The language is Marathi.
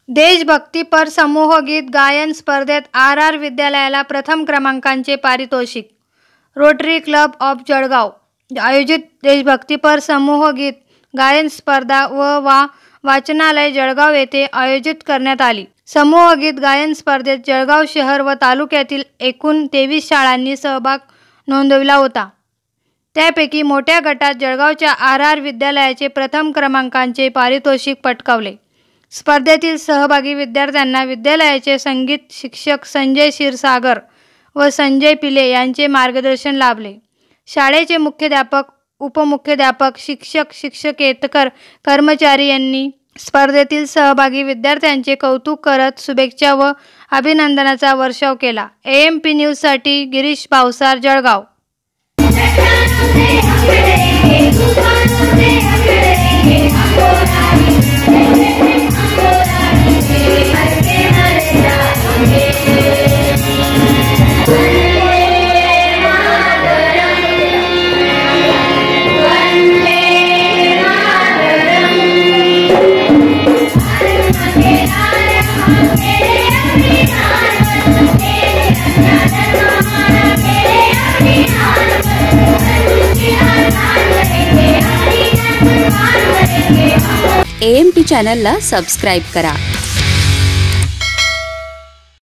देशभक्तीपर समूह गीत गायन स्पर्धेत आर विद्यालयाला प्रथम क्रमांकाचे पारितोषिक। रोटरी क्लब ऑफ जळगाव आयोजित देशभक्तीपर समूह गीत गायन स्पर्धा व वाचनालय जळगाव येथे आयोजित करण्यात आली। समूह गीत गायन स्पर्धेत जळगाव शहर व तालुक्यातील एकूण 23 शाळांनी सहभाग नोंदविला होता। त्यापैकी मोठ्या गटात जळगावच्या आर विद्यालयाचे प्रथम क्रमांकाचे पारितोषिक पटकावले। स्पर्धेतील सहभागी विद्यार्थ्यांना विद्यालयाचे संगीत शिक्षक संजय क्षीरसागर व संजय पिले यांचे मार्गदर्शन लाभले। शाळेचे मुख्याध्यापक, उपमुख्याध्यापक, शिक्षक, शिक्षकेतर कर्मचारी यांनी स्पर्धेतील सहभागी विद्यार्थ्यांचे कौतुक करत शुभेच्छा व अभिनंदनाचा वर्षाव केला। AMP न्यूजसाठी गिरीश भावसार, जळगाव। AMP चॅनलला सबस्क्राइब करा।